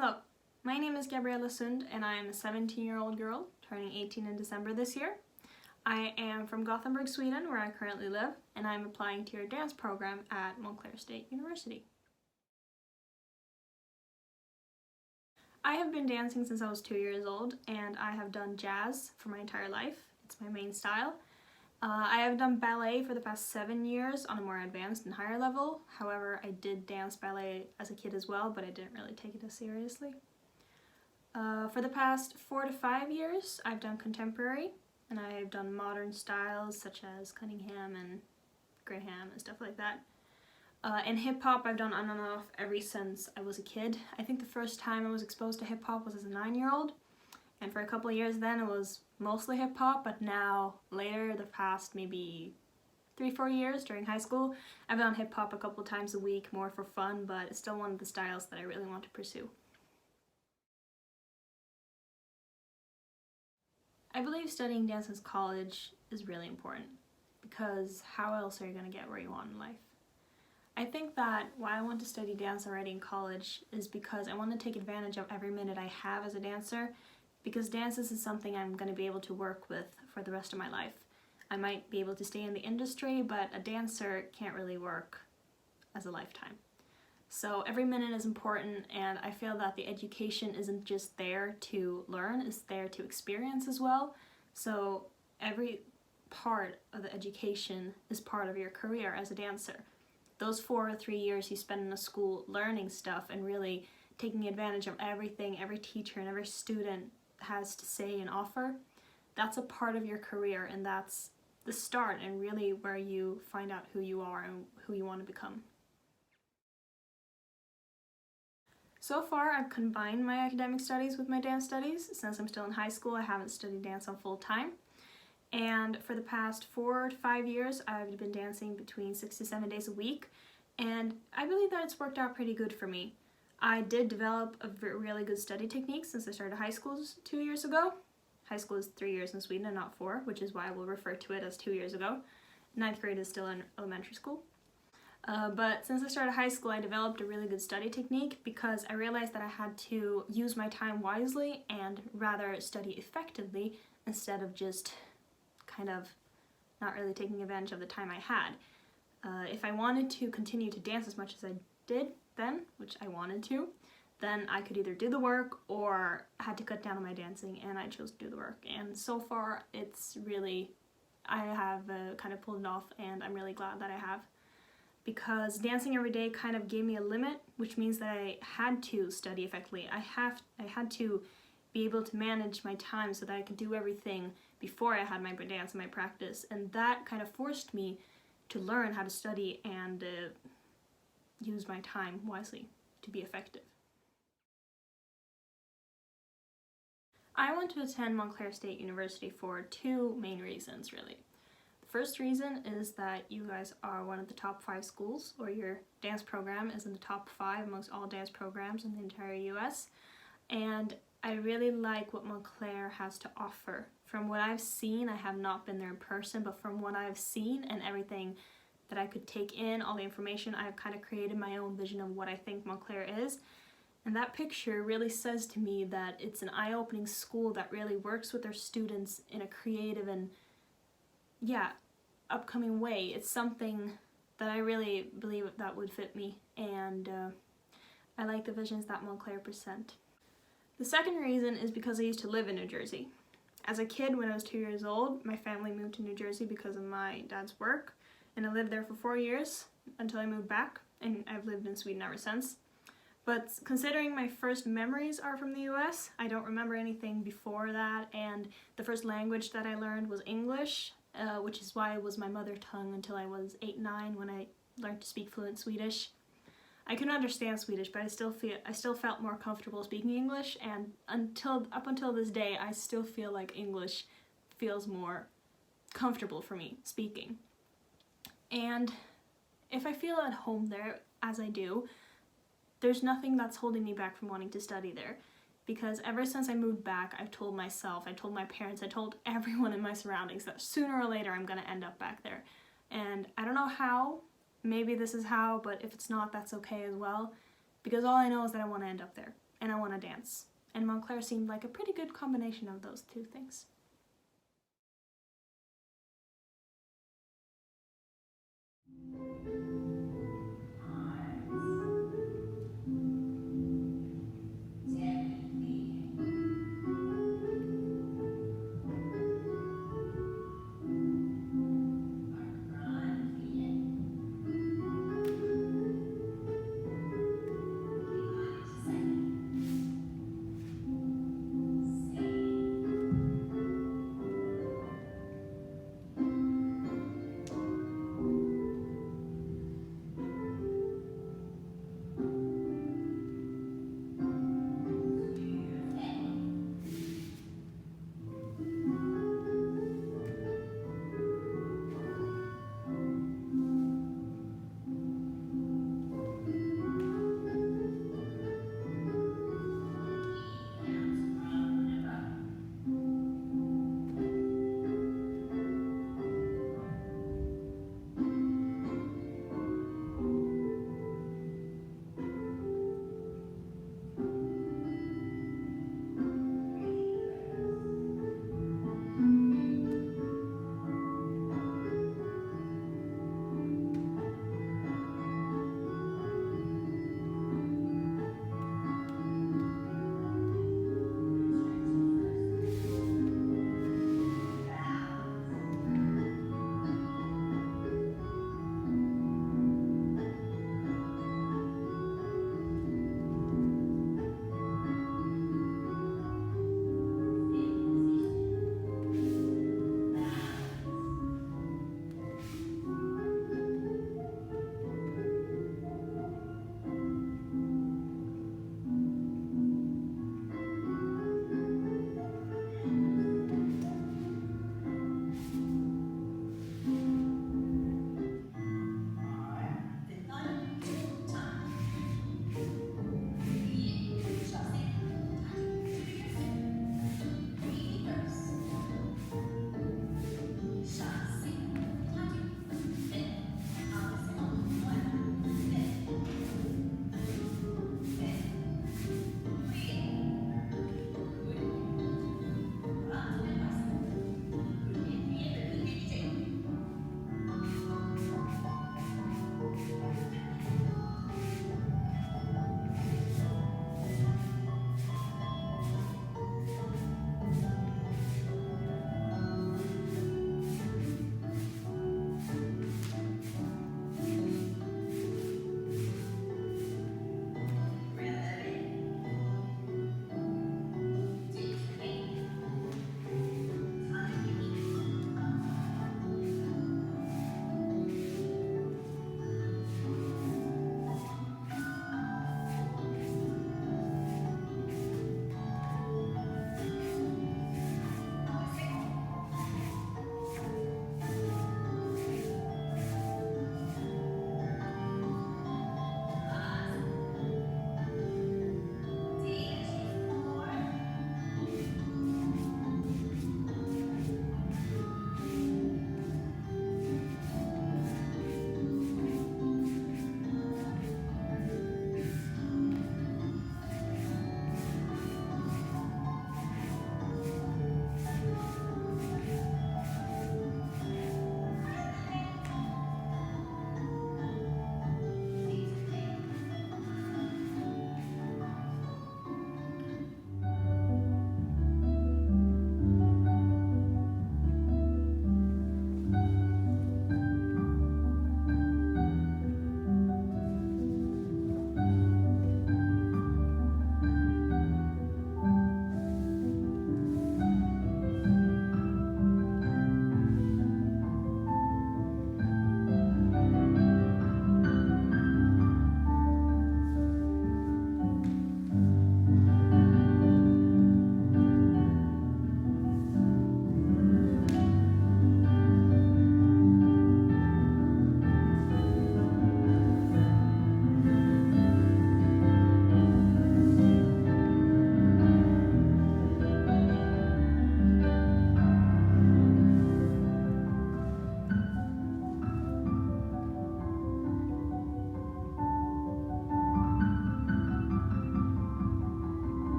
Hello, my name is Gabriella Sundh and I am a 17-year-old girl turning 18 in December this year. I am from Gothenburg, Sweden, where I currently live, and I'm applying to your dance program at Montclair State University. I have been dancing since I was 2 years old, and I have done jazz for my entire life. It's my main style. I have done ballet for the past 7 years on a more advanced and higher level. However, I did dance ballet as a kid as well, but I didn't really take it as seriously. For the past 4 to 5 years, I've done contemporary, and I've done modern styles such as Cunningham and Graham and stuff like that. And hip-hop I've done on and off ever since I was a kid. I think the first time I was exposed to hip-hop was as a 9-year-old, and for a couple of years then it was mostly hip-hop, but now later, the past maybe 3-4 years during high school, I've done hip-hop a couple times a week, more for fun, but it's still one of the styles that I really want to pursue. I believe studying dance in college is really important, because how else are you going to get where you want in life? I think that why I want to study dance already in college is because I want to take advantage of every minute I have as a dancer, because dance is something I'm going to be able to work with for the rest of my life. I might be able to stay in the industry, but a dancer can't really work as a lifetime. So every minute is important, and I feel that the education isn't just there to learn, it's there to experience as well. So every part of the education is part of your career as a dancer. Those 4 or 3 years you spend in a school learning stuff and really taking advantage of everything every teacher and every student has to say and offer, that's a part of your career, and that's the start and really where you find out who you are and who you want to become. So far, I've combined my academic studies with my dance studies. Since I'm still in high school, I haven't studied dance on full time. And for the past 4 to 5 years, I've been dancing between 6 to 7 days a week, and I believe that it's worked out pretty good for me. I did develop a really good study technique since I started high school 2 years ago. High school is 3 years in Sweden and not 4, which is why I will refer to it as 2 years ago. 9th grade is still in elementary school. But since I started high school, I developed a really good study technique because I realized that I had to use my time wisely and rather study effectively instead of just kind of not really taking advantage of the time I had. If I wanted to continue to dance as much as I did then, which I wanted to, then I could either do the work or had to cut down on my dancing, and I chose to do the work. And so far, it's really, I have kind of pulled it off, and I'm really glad that I have. Because dancing every day kind of gave me a limit, which means that I had to study effectively. I had to be able to manage my time so that I could do everything before I had my dance and my practice, and that kind of forced me to learn how to study and use my time wisely to be effective. I want to attend Montclair State University for 2 main reasons, really. The first reason is that you guys are one of the top 5 schools, or your dance program is in the top 5 amongst all dance programs in the entire US, and I really like what Montclair has to offer. From what I've seen, I have not been there in person, but from what I've seen and everything that I could take in, all the information, I've kind of created my own vision of what I think Montclair is. And that picture really says to me that it's an eye-opening school that really works with their students in a creative and, upcoming way. It's something that I really believe that would fit me, and I like the visions that Montclair present. The second reason is because I used to live in New Jersey. As a kid, when I was 2 years old, my family moved to New Jersey because of my dad's work, and I lived there for 4 years until I moved back, and I've lived in Sweden ever since. But considering my first memories are from the US, I don't remember anything before that, and the first language that I learned was English, which is why it was my mother tongue until I was 8-9 when I learned to speak fluent Swedish. I can understand Swedish, but I still felt more comfortable speaking English, and up until this day, I still feel like English feels more comfortable for me speaking. And if I feel at home there, as I do, there's nothing that's holding me back from wanting to study there. Because ever since I moved back, I've told myself, I told my parents, I told everyone in my surroundings that sooner or later I'm gonna end up back there. And I don't know how, maybe this is how, but if it's not, that's okay as well. Because all I know is that I want to end up there. and I want to dance. And Montclair seemed like a pretty good combination of those two things.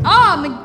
Oh, my God.